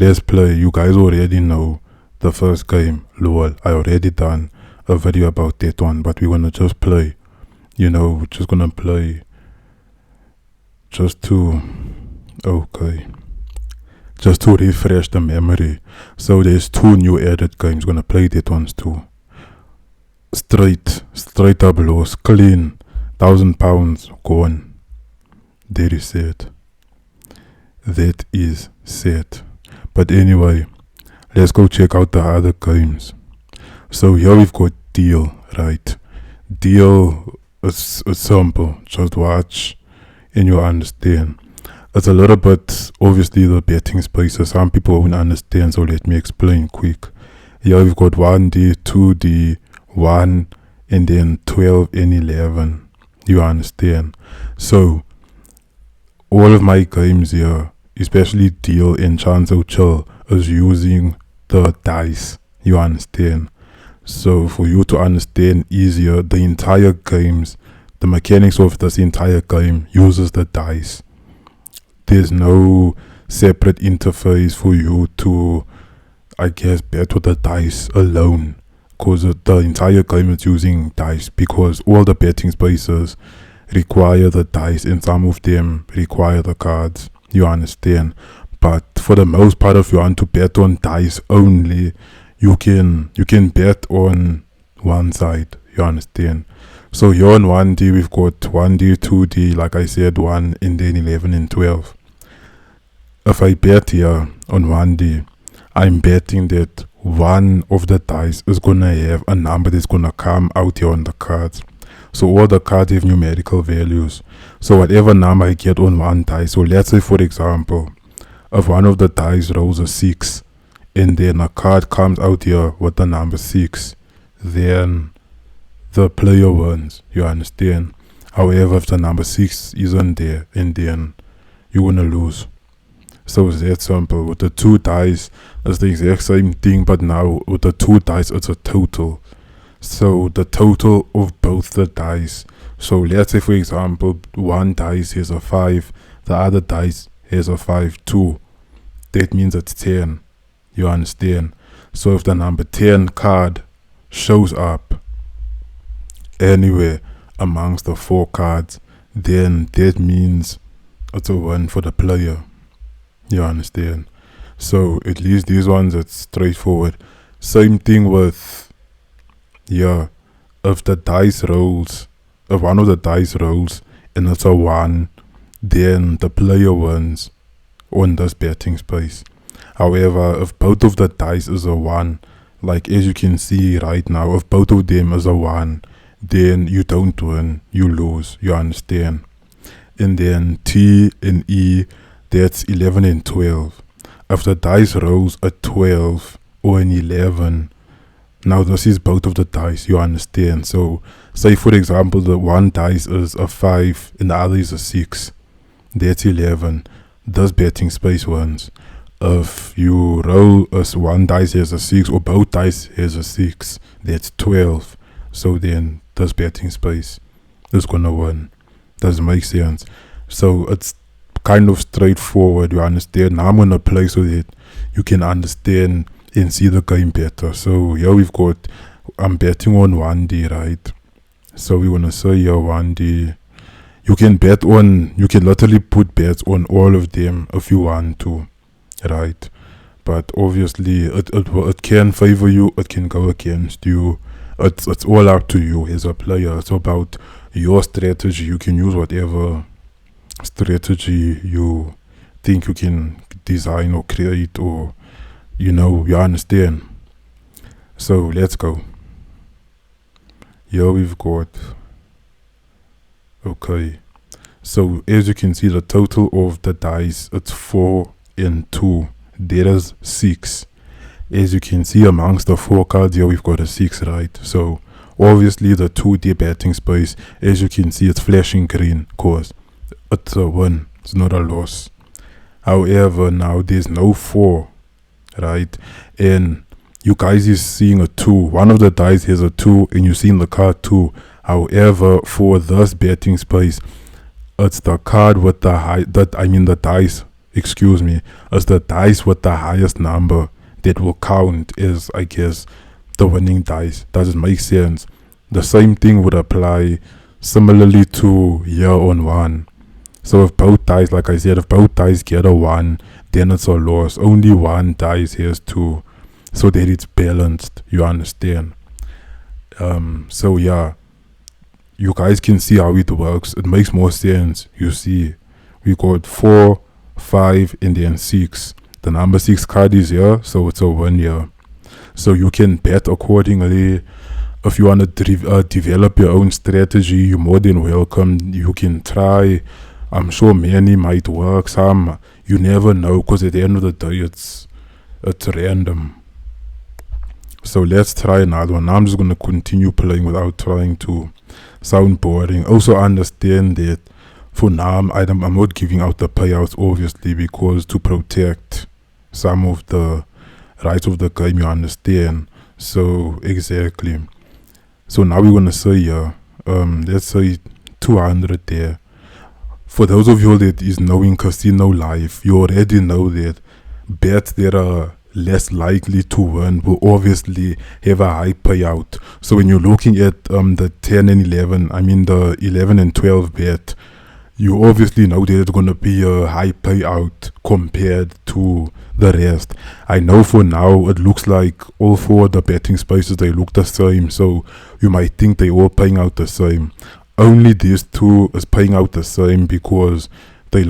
let's play. You guys already know the first game, lol. I already done a video about that one, but we're gonna just play. We're just gonna play just to refresh the memory. So there's 2 new added games. Gonna play that ones too. Straight up loss, clean, £1,000 gone. That is set. But anyway, let's go check out the other games. So here we've got Deal, right? Deal is simple. Just watch and you'll understand. It's a little bit, obviously, the betting spaces. Some people won't understand, so let me explain quick. Here we've got 1D, 2D, 1, and then 12 and 11. You understand? So, all of my games here, especially Deal and CahnceO'Chill, is using the dice. You understand? So, for you to understand easier, the entire games, the mechanics of this entire game uses the dice. There's no separate interface for you to, bet with the dice alone, because the entire game is using dice, because all the betting spaces require the dice and some of them require the cards. You understand? But for the most part, if you want to bet on dice only, you can bet on one side. You understand? So here on 1D, we've got 1D, 2D, like I said, 1, and then 11 and 12. If I bet here on 1D, I'm betting that one of the dice is going to have a number that's going to come out here on the cards. So all the cards have numerical values. So whatever number I get on one dice, so let's say for example, if one of the dice rolls a 6, and then a card comes out here with the number 6, then the player wins. You understand? However, if the number 6 isn't there, and then you're gonna lose. So it's that simple. With the 2 dice, it's the exact same thing, but now with the 2 dice, it's a total. So the total of both the dice. So let's say for example, one dice has a 5, the other dice has a 5 too. That means it's 10. You understand? So if the number 10 card shows up anywhere amongst the 4 cards, then that means it's a win for the player. You understand? So at least these ones, it's straightforward. Same thing with if the dice rolls, if one of the dice rolls and it's a 1, then the player wins on this betting space. However, if both of the dice is a 1, like as you can see right now, if both of them is a 1, then you don't win, you lose. You understand? And then T and E, that's 11 and 12. If the dice rolls a 12 or an 11, now this is both of the dice. You understand? So say for example, the one dice is a 5 and the other is a 6, that's 11. This betting space wins. If you roll as one dice has a 6 or both dice has a 6, that's 12. So then this betting space is gonna win. Does it make sense? So it's kind of straightforward. You understand? Now I'm gonna play so that you can understand and see the game better. So here we've got, I'm betting on 1D, right? So we wanna say here 1D. You can literally put bets on all of them if you want to, right? But obviously it can favor you, it can go against you. It's all up to you as a player. It's about your strategy. You can use whatever strategy you think you can design or create, or you understand. So let's go. Here we've got, okay, so as you can see, the total of the dice, it's 4 and 2, that is 6. As you can see, amongst the 4 cards here, we've got a 6, right? So obviously the 2D betting space, as you can see, it's flashing green, cause it's a win, it's not a loss. However, now there's no 4, right? And you guys is seeing a 2. One of the dice has a 2 and you're seeing the card 2. However, for this betting space, it's the card with the the dice as the dice with the highest number that will count is, I guess, the winning dice. Does it make sense? The same thing would apply similarly to year on one. So if both dice, like I said, if both dice get a 1, then it's a loss. Only one dice has to, so that it's balanced, you understand? So yeah, you guys can see how it works. It makes more sense. You see, we got 4, 5, and then 6. The number 6 card is here, so it's a win here. So you can bet accordingly. If you want to develop your own strategy, you're more than welcome. You can try. I'm sure many might work. Some you never know, because at the end of the day, it's random. So let's try another one. I'm just gonna continue playing without trying to sound boring. Also understand that for now, I'm not giving out the payouts, obviously, because to protect some of the rights of the game, you understand? So exactly. So now we're gonna say let's say 200 there. For those of you that is knowing casino life, you already know that bets that are less likely to win will obviously have a high payout. So when you're looking at the 10 and 11, I mean the 11 and 12 bet, you obviously know that it's going to be a high payout compared to the rest. I know for now it looks like all 4 of the betting spaces, they look the same, so you might think they all paying out the same. Only these 2 is paying out the same because they're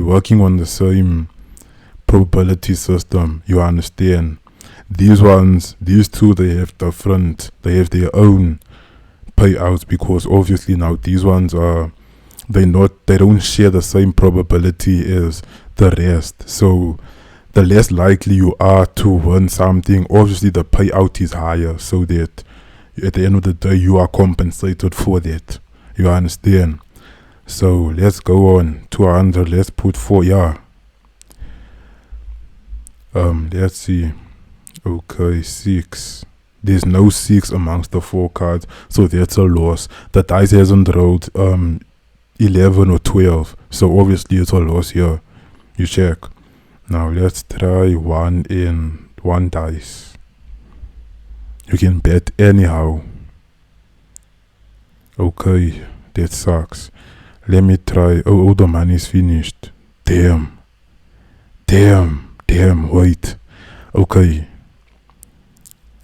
working on the same probability system, you understand? These 2, they have different, they have their own payouts, because obviously now these ones are, they don't share the same probability as the rest. So the less likely you are to win something, obviously the payout is higher, so that at the end of the day you are compensated for that, you understand? So let's go on 200. Let's put 4. Let's see. Okay, 6. There's no 6 amongst the 4 cards, so that's a loss. The dice hasn't rolled 11 or 12, so obviously it's a loss here. You check. Now let's try 1 in 1 dice. You can bet anyhow. Okay, that sucks. Let me try. Oh, the money's finished. Damn, wait. Okay,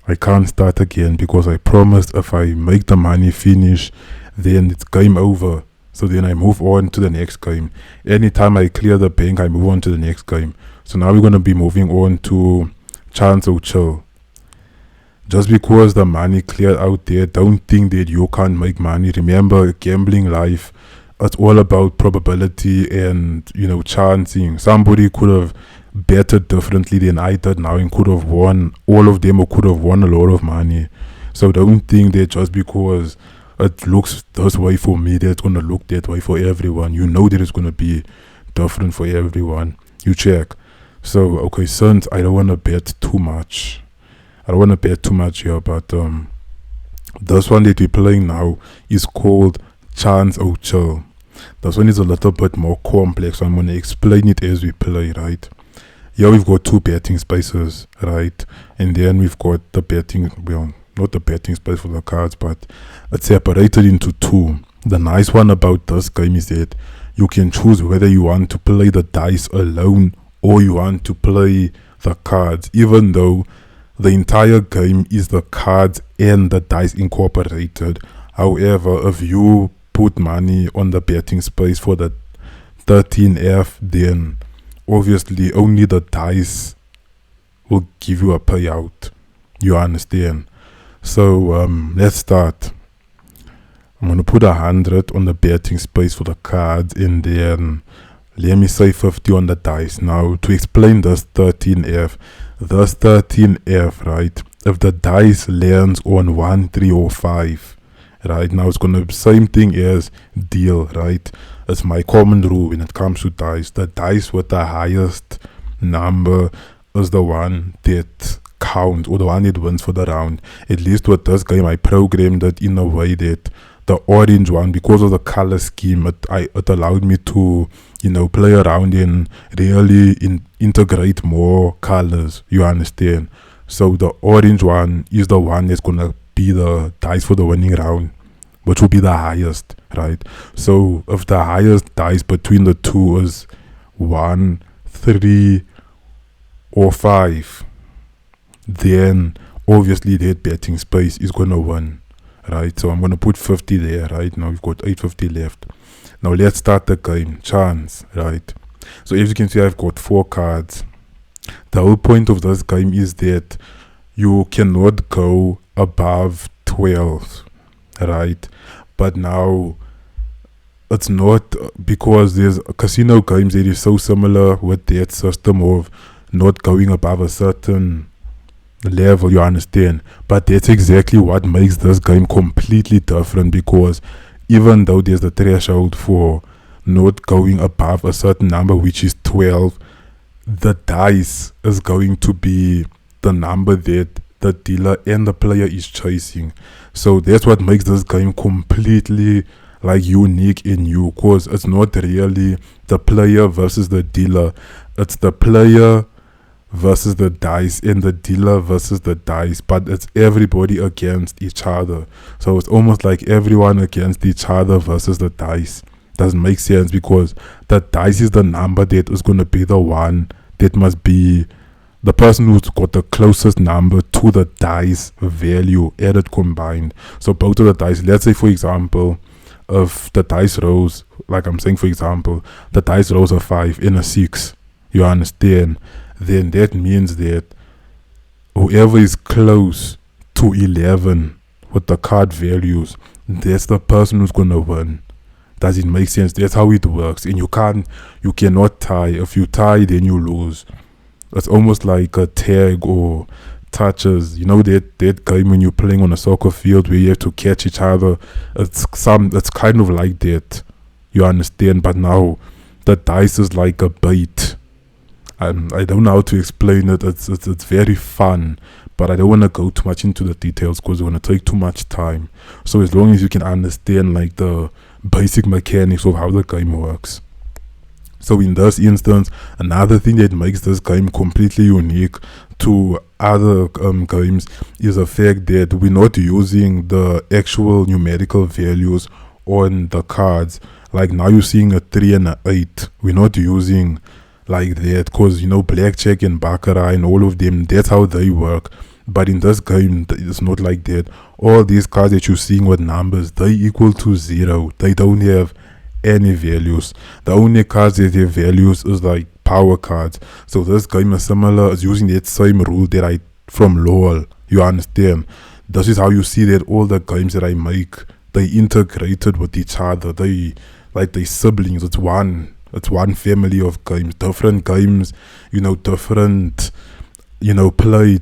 I can't start again because I promised if I make the money finish, then it's game over. So then I move on to the next game. Anytime I clear the bank, I move on to the next game. So now we're going to be moving on to CahnceO'Chill. Just because the money cleared out there, don't think that you can't make money. Remember, gambling life, it's all about probability and, chancing. Somebody could have betted differently than I did now and could have won all of them, or could have won a lot of money. So don't think that just because it looks this way for me, that it's going to look that way for everyone. You know that it's going to be different for everyone. You check. So, okay, since I don't want to bet too much, here, but this one that we're playing now is called CahnceO'Chill. This one is a little bit more complex, so I'm going to explain it as we play, right? Here we've got 2 betting spaces, right? And then we've got the betting, well, not the betting space for the cards, but it's separated into 2. The nice one about this game is that you can choose whether you want to play the dice alone or you want to play the cards, even though the entire game is the cards and the dice incorporated. However, if you put money on the betting space for the 13F, then obviously only the dice will give you a payout. You understand? So let's start. I'm going to put 100 on the betting space for the cards, and then let me say 50 on the dice. Now, to explain this 13F, right, if the dice lands on 1, 3, or 5, right, now it's going to be same thing as deal, right? It's my common rule when it comes to dice. The dice with the highest number is the one that counts, or the one that wins for the round. At least with this game, I programmed it in a way that the orange one, because of the color scheme, it allowed me to play around and really integrate more colors, you understand? So the orange one is the one that's gonna be the dice for the winning round, which will be the highest, right? So if the highest dice between the two is 1, 3, or 5, then obviously that betting space is gonna win, right? So I'm gonna put 50 there, right? Now we've got 850 left. Now let's start the game. Chance, right? So as you can see, I've got 4 cards. The whole point of this game is that you cannot go above 12, right? But now it's not, because there's casino games that is so similar with that system of not going above a certain level, you understand? But that's exactly what makes this game completely different, because even though there's the threshold for not going above a certain number, which is 12, the dice is going to be the number that the dealer and the player is chasing. So that's what makes this game completely unique in you, because it's not really the player versus the dealer, it's the player versus the dice and the dealer versus the dice, but it's everybody against each other. So it's almost like everyone against each other versus the dice. Doesn't make sense, because the dice is the number that is going to be the one that must be the person who's got the closest number to the dice value added combined. So both of the dice, let's say for example, if the dice rolls, like I'm saying for example, the dice rolls a 5 and a 6, you understand? Then that means that whoever is close to 11 with the card values, that's the person who's gonna win. Does it make sense? That's how it works. And you cannot tie. If you tie, then you lose. It's almost like a tag or touches. You know that game when you're playing on a soccer field where you have to catch each other. It's kind of like that. You understand? But now the dice is like a bait. I don't know how to explain it. It's very fun, but I don't want to go too much into the details because it's going to take too much time. So as long as you can understand the basic mechanics of how the game works. So in this instance, another thing that makes this game completely unique to other games is the fact that we're not using the actual numerical values on the cards. Like now you're seeing a 3 and an 8. We're not using like that because blackjack and baccarat and all of them, that's how they work. But in this game it's not like that. All these cards that you're seeing with numbers, they equal to 0. They don't have any values. The only cards that have values is like power cards. So this game is similar, it's using that same rule that I from LOL, you understand? This is how you see that all the games that I make, they integrated with each other. They siblings. It's one family of games, different games, different play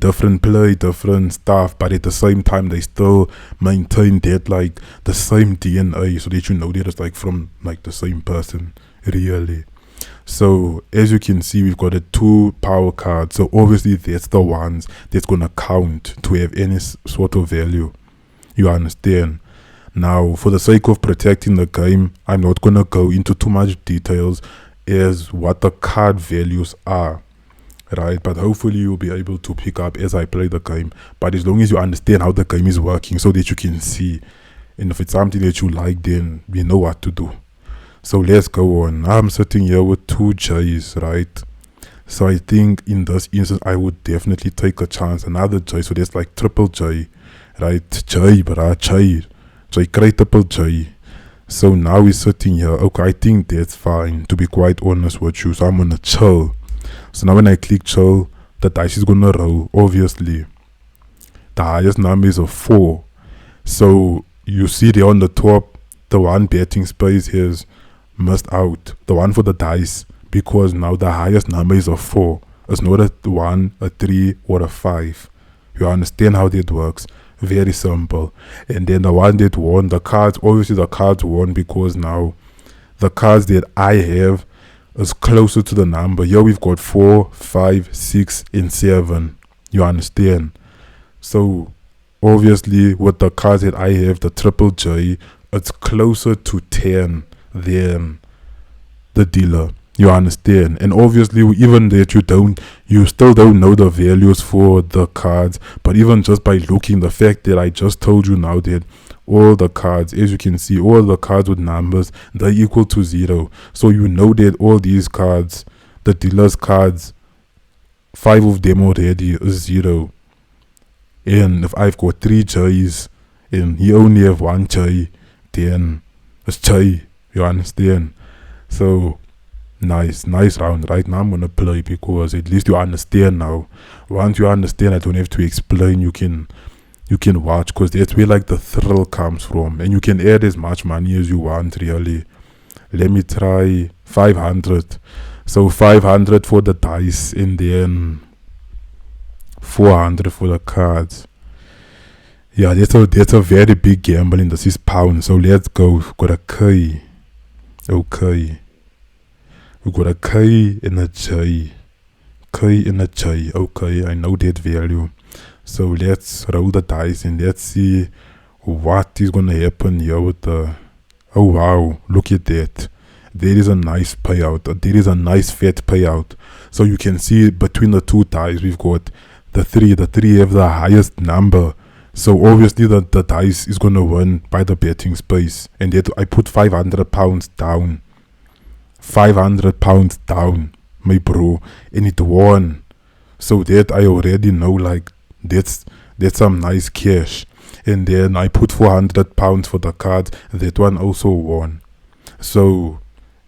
different stuff, but at the same time they still maintain that the same DNA, so that that it's from the same person really. So as you can see, we've got a 2 power cards, so obviously that's the ones that's gonna count to have any sort of value, you understand? Now for the sake of protecting the game, I'm not gonna go into too much details as what the card values are, right? But hopefully you'll be able to pick up as I play the game. But as long as you understand how the game is working, so that you can see, and if it's something that you like, then you know what to do. So let's go on. I'm sitting here with 2 J's, right? So I think in this instance I would definitely take a chance, another J, so that's like triple J, right? J, J, triple J. So now we're sitting here. Okay, I think that's fine, to be quite honest with you. So I'm gonna chill. So now when I click chill, the dice is gonna roll. Obviously the highest number is a 4. So you see there on the top, the one betting space has missed out, the one for the dice, because now the highest number is a 4. It's not a 1, a 3, or a 5. You understand how that works? Very simple. And then the one that won, the cards won because now the cards that I have is closer to the number. Here we've got 4, 5, 6, and 7. You understand? So obviously with the cards that I have, the triple J, it's closer to 10 than the dealer. You understand? And obviously, even that you still don't know the values for the cards. But even just by looking, the fact that I just told you now that all the cards, as you can see, all the cards with numbers, they're equal to 0. So you know that all these cards, the dealer's cards, 5 of them already is 0. And if I've got 3 J's and he only have 1 J, then it's J. You understand? So nice round. Right now I'm gonna play because at least you understand now. Once you understand, I don't have to explain. You can watch, because that's where like the thrill comes from, and you can add as much money as you want. Really, let me try 500. So 500 for the dice, and then 400 for the cards. Yeah, that's a very big gamble, and this is pounds. So let's go. Got a K. Okay. We got a K and a J. K and a J. Okay, I know that value. So let's roll the dice and let's see what is gonna happen here with the... Oh wow, look at that. There is a nice payout. There is a nice fat payout. So you can see between the 2 dice we've got the 3. The 3 have the highest number. So obviously the dice is gonna win by the betting space. And yet I put £500 down. £500 down, my bro, and it won. So that I already know, like, that's some nice cash. And then I put £400 for the cards. That one also won. So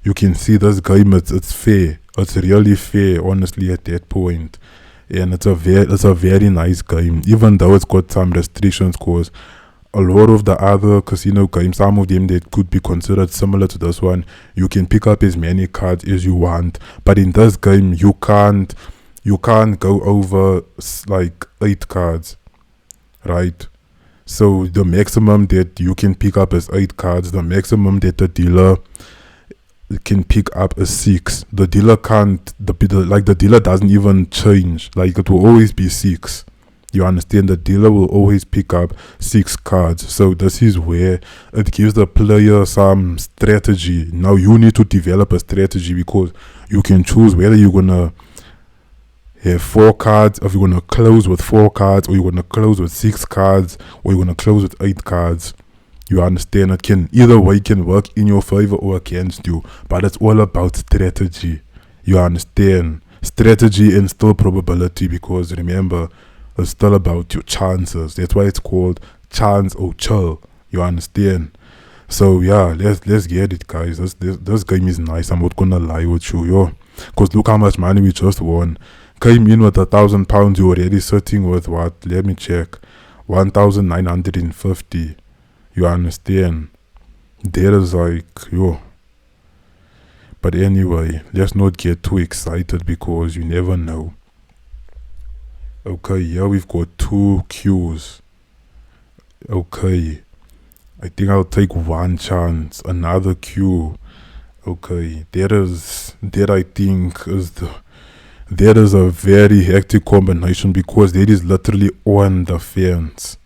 you can see this game, it's fair. It's really fair, honestly, at that point. And it's a very nice game, even though it's got some restrictions, because a lot of the other casino games, some of them that could be considered similar to this one, you can pick up as many cards as you want. But in this game, you can't go over like 8 cards, right? So the maximum that you can pick up is 8 cards. The maximum that the dealer can pick up is 6. The dealer can't, the dealer doesn't even change. Like, it will always be 6. You understand? The dealer will always pick up 6 cards. So this is where it gives the player some strategy. Now you need to develop a strategy, because you can choose whether you're gonna have 4 cards, if you're gonna close with 4 cards, or you're gonna close with 6 cards, or you're gonna close with 8 cards. You understand? It can either way can work in your favor or against you, but it's all about strategy. You understand? Strategy and still probability, because remember, it's still about your chances. That's why it's called CahnceO'Chill. You understand? So yeah, let's get it, guys. This game is nice. I'm not gonna lie with you, yo. Cause look how much money we just won. Came in with £1,000. You're already sitting with what? Let me check. 1,950. You understand? That is like, yo. But anyway, let's not get too excited, because you never know. Okay, here we've got 2 Qs. Okay, I think I'll take 1 chance. Another Q. Okay, that I think is a very hectic combination, because that is literally on the fence.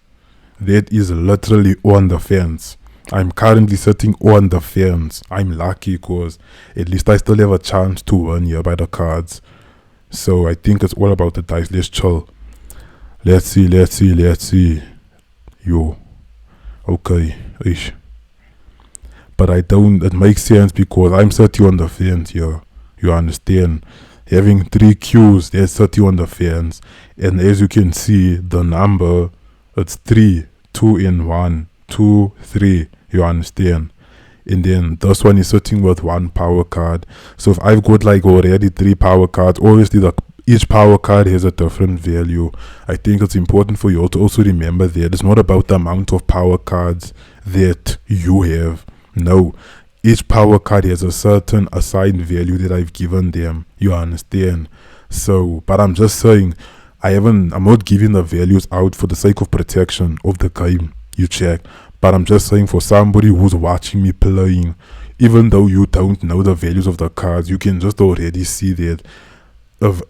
That is literally on the fence. I'm currently sitting on the fence. I'm lucky, because at least I still have a chance to win here by the cards. So I think it's all about the dice. Let's chill. Let's see. Yo. Okay. Ish. But it makes sense, because I'm sitting on the fence here. You understand? Having 3 Qs, there's 30 on the fence. And as you can see, the number, it's 3. 2 in 1. 2, 3. You understand? And then this one is sitting with 1 power card. So if I've got like already 3 power cards, obviously each power card has a different value. I think it's important for you all to also remember that it's not about the amount of power cards that you have. No, each power card has a certain assigned value that I've given them. You understand? So, but I'm just saying, I'm not giving the values out for the sake of protection of the game. You check. But I'm just saying, for somebody who's watching me playing, even though you don't know the values of the cards, you can just already see that if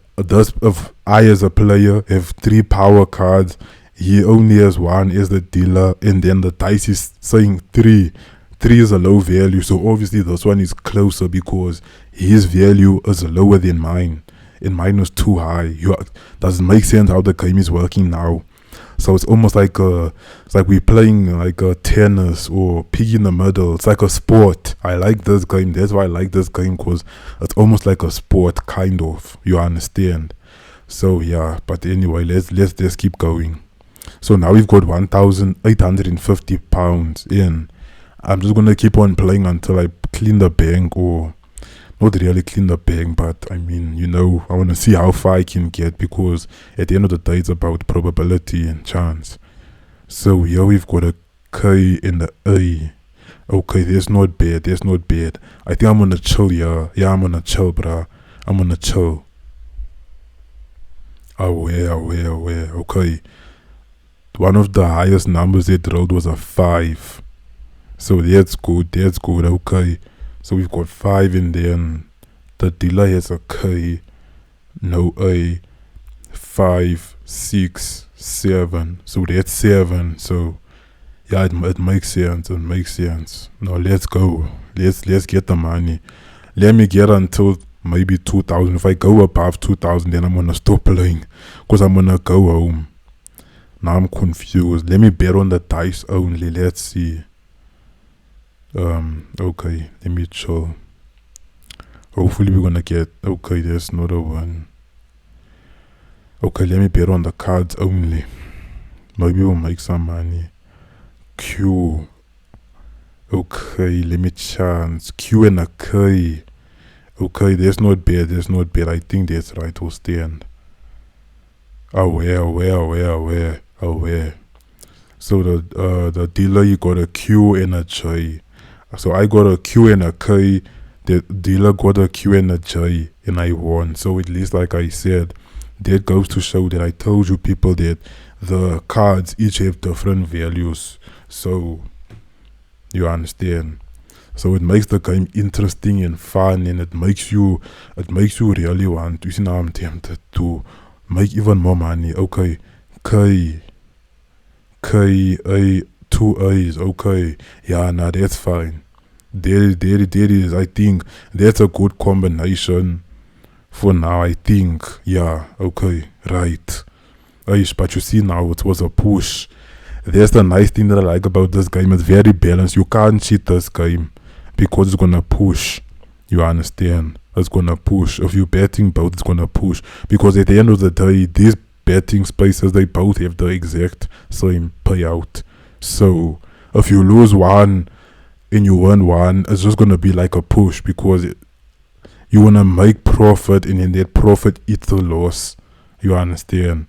I as a player have 3 power cards, he only has 1 as the dealer, and then the dice is saying 3 3 is a low value, so obviously this one is closer because his value is lower than mine, and mine was too high. Does it make sense how the game is working now? So it's almost like we're playing like a tennis or pig in the middle. It's like a sport. I like this game. That's why I like this game, because it's almost like a sport, kind of. You understand? So yeah, but anyway, let's keep going. So now we've got 1,850 pounds in. I'm just gonna keep on playing until I clean the bank, or not really clean the bank, but I mean, I want to see how far I can get, because at the end of the day, it's about probability and chance. So here we've got a K and a A. Okay, that's not bad. I think I'm gonna chill here. Yeah, I'm gonna chill, bruh. I'm gonna chill. Away. Okay. One of the highest numbers it rolled was a 5. So that's good. Okay. So we've got 5 in there, and the dealer has a K, no A, 5, 6, 7. So that's 7. So yeah, it makes sense. Now let's go. Let's get the money. Let me get until maybe 2,000. If I go above 2,000, then I'm gonna stop playing, because I'm gonna go home. Now I'm confused. Let me bet on the dice only. Let's see. Okay, let me chill. Hopefully we're gonna get, okay, there's not a 1. Okay, let me bet on the cards only. Maybe we'll make some money. Q. Okay, let me chance. Q and a K. Okay, that's not bad. I think that's right. We'll stand. Aware. So the dealer, you got a Q and a J. So I got a Q and a K. The dealer got a Q and a J, and I won. So at least, like I said, that goes to show that I told you people that the cards each have different values. So you understand. So it makes the game interesting and fun, and it makes you really want. You see, now I'm tempted to make even more money. Okay, K, A, 2 A's. Okay, yeah, nah, that's fine. There is. I think that's a good combination for now. I think, yeah, okay, right. But you see now, it was a push. That's the nice thing that I like about this game. It's very balanced. You can't cheat this game, because it's gonna push. You understand? It's gonna push. If you're betting both, it's gonna push, because at the end of the day, these betting spaces, they both have the exact same payout. So if you lose one and you win one, it's just gonna be like a push, because you wanna make profit, and then that profit eats the loss. You understand?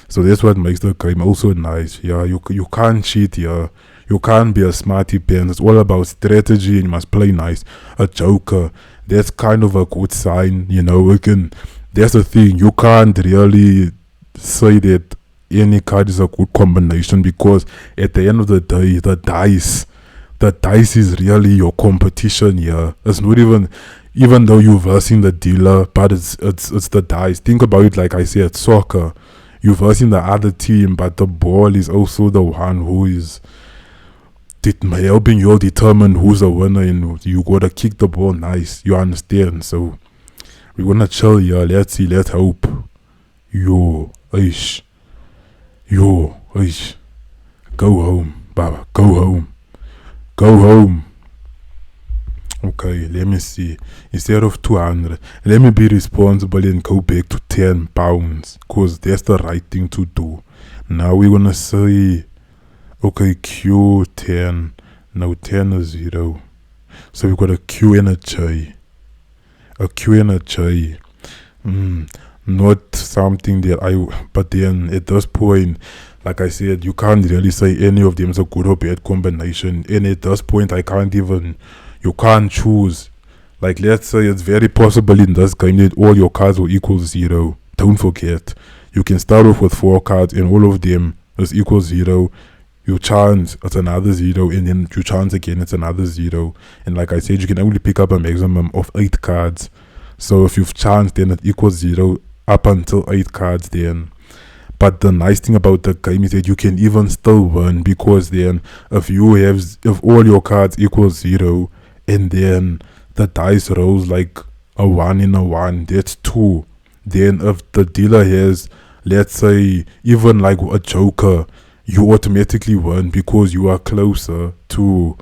So that's what makes the game also nice. Yeah, you can't cheat here. You can't be a smarty pants. It's all about strategy, and you must play nice. A joker, that's kind of a good sign. That's the thing. You can't really say that any card is a good combination, because at the end of the day, the dice is really your competition here. It's not even though you're versing the dealer, but it's the dice. Think about it like I said, soccer. You're versing the other team, but the ball is also the one who is helping you determine who's the winner, and you gotta kick the ball nice. You understand? So we're gonna chill here. Let's see. Let's hope. Yo, ish. Go home, Baba. Go home. Okay, let me see. Instead of 200, let me be responsible and go back to 10 pounds, because that's the right thing to do. Now we're gonna say, okay, Q 10. No, 10 is 0. So we've got a Q and a J. Not something that but then at this point, like I said, you can't really say any of them is a good or bad combination. And at this point, you can't choose. Like, let's say it's very possible in this game that all your cards will equal 0. Don't forget, you can start off with 4 cards and all of them is equal 0. You chance, it's another 0, and then you chance again, it's another 0. And like I said, you can only pick up a maximum of 8 cards. So if you've chanced, then it equals 0 up until 8 cards then. But the nice thing about the game is that you can even still win, because then if all your cards equal 0, and then the dice rolls like a 1 in a 1, that's 2. Then if the dealer has, let's say, even like a joker, you automatically win, because you are closer to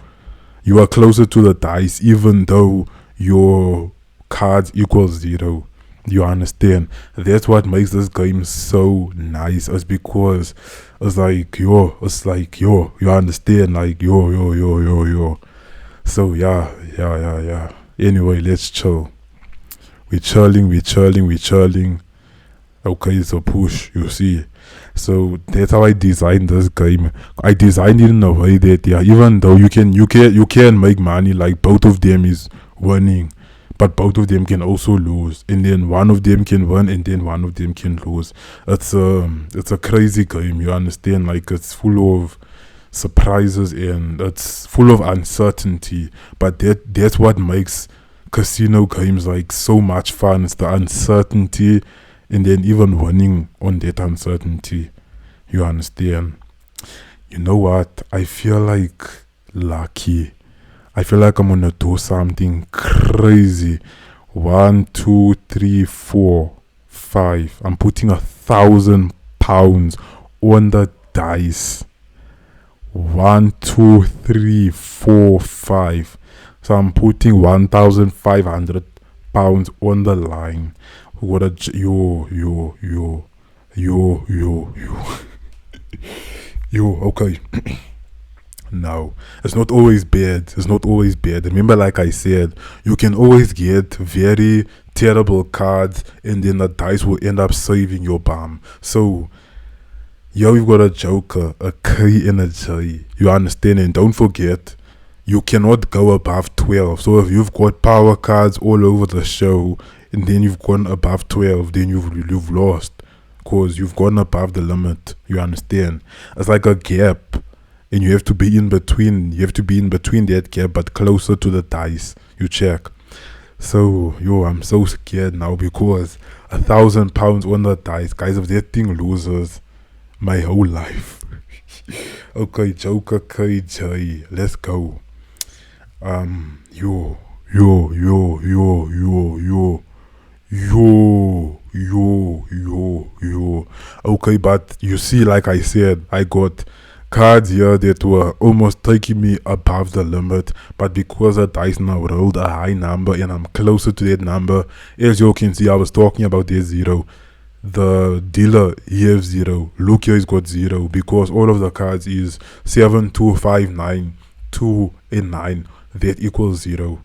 the dice, even though your cards equal 0. You understand? That's what makes this game so nice. Is because it's like yo, you understand? Like yo. So yeah. Anyway, let's chill. We chilling. Okay, it's a push, you see. So that's how I designed this game. I designed it in a way that even though you can make money, like both of them is winning, but both of them can also lose, and then one of them can win, and then one of them can lose. It's a crazy game, you understand? Like, it's full of surprises and it's full of uncertainty, but that's what makes casino games like so much fun. It's the uncertainty, and then even winning on that uncertainty. You understand? You know what? I feel like lucky. I feel like I'm gonna do something crazy. 1, 2, 3, 4, 5. I'm putting £1,000 on the dice. 1, 2, 3, 4, 5. So I'm putting £1,500 on the line. What a yo. Okay. No, it's not always bad. Remember, like I said, you can always get very terrible cards, and then the dice will end up saving your bum. So, we've got a joker, a K, and a J. You understand? And don't forget, you cannot go above 12. So if you've got power cards all over the show, and then you've gone above 12, then you've lost, because you've gone above the limit. You understand? It's like a gap. And you have to be in between. That gap, but closer to the dice. You check. So, I'm so scared now, because £1,000 on the dice, guys. If that thing loses, my whole life. Okay, Joker KJ, let's go. Yo. Okay, but you see, like I said, I got cards here that were almost taking me above the limit, but because the dice now rolled a high number and I'm closer to that number, as you can see, I was talking about that 0. The dealer, he has 0. Look here, he's got 0, because all of the cards is 7, 2, 5, 9, 2, and 9. That equals 0.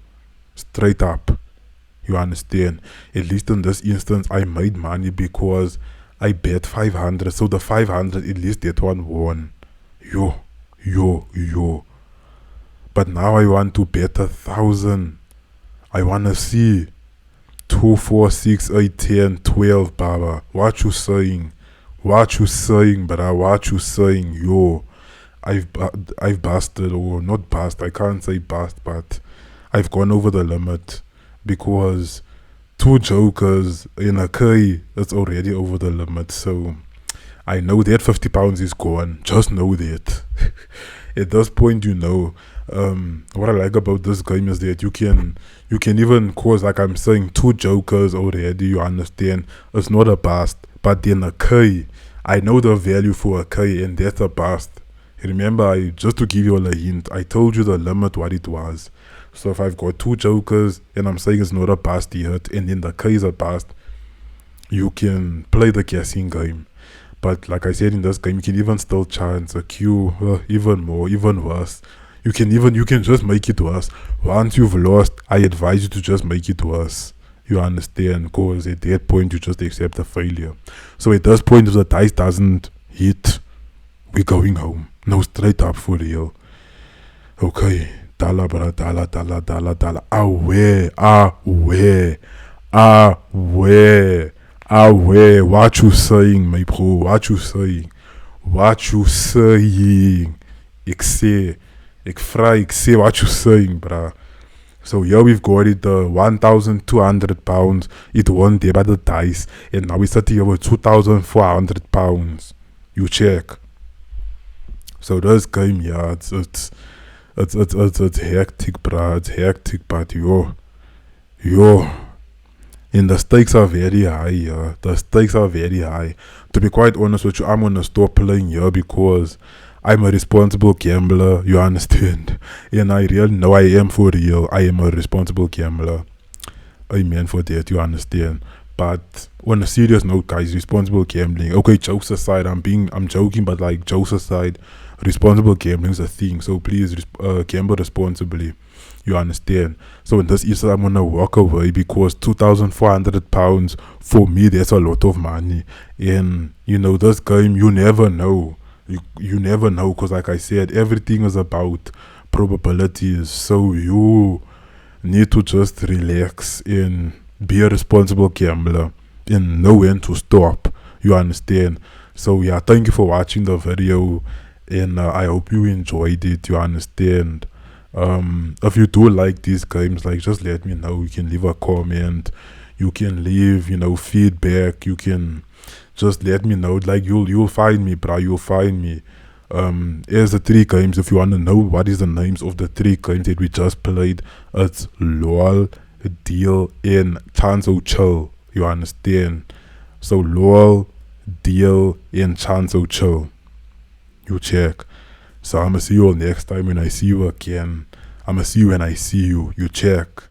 Straight up. You understand? At least in this instance, I made money because I bet 500. So the 500, at least that one won. Yo. But now I want to bet 1,000. I want to see 2, 4, 6, 8, 10, 12, Baba. What you saying, brother? What you saying? Yo, I've busted, or not bust. I can't say bust, but I've gone over the limit, because 2 jokers in a K, it's already over the limit. So I know that £50 is gone. Just know that. At this point, what I like about this game is that you can even cause, like I'm saying, 2 jokers already. You understand? It's not a bust, but then a K, I know the value for a K, and that's a bust. Remember, just to give you all a hint, I told you the limit what it was. So if I've got 2 jokers and I'm saying it's not a bust yet, and then the K is a bust, you can play the guessing game. But like I said, in this game, you can even still chance a Q, even more, even worse. You can just make it worse. Once you've lost, I advise you to just make it worse. You understand? Because at that point, you just accept the failure. So at this point, if the dice doesn't hit, we're going home. No, straight up for real. Okay. Dala, bra, dala. Away. What you saying, my bro? What you saying? Ik say what you saying, bruh. So here we've got it, the 1,200 pounds. It won there by the dice, and now we start here with 2,400 pounds. You check. So this game, yeah, it's hectic, bruh. It's hectic, but yo, and the stakes are very high. Yeah, the stakes are very high. To be quite honest with you, I'm gonna stop playing here because I'm a responsible gambler, you understand? And I really know I am for real. I am a responsible gambler. Amen for that, you understand? But on a serious note, guys, responsible gambling. Okay, jokes aside, I'm joking, but like jokes aside, responsible gambling is a thing. So please gamble responsibly. You understand? So in this Easter, I'm gonna walk away because 2,400 pounds for me, that's a lot of money. And you know, this game, you never know. You never know, because like I said, everything is about probabilities. So you need to just relax and be a responsible gambler and know when to stop. You understand? So yeah, thank you for watching the video, and I hope you enjoyed it. You understand? If you do like these games, like, just let me know. You can leave a comment, you can leave, feedback. You can just let me know. Like, you'll find me, bro. You'll find me. Here's the 3 games. If you want to know what is the names of the 3 games that we just played, it's LOL, Deal, and CahnceO'Chill. You understand? So LOL, Deal, and CahnceO'Chill. You check. So I'ma see you all next time when I see you again. I'ma see you when I see you. You check.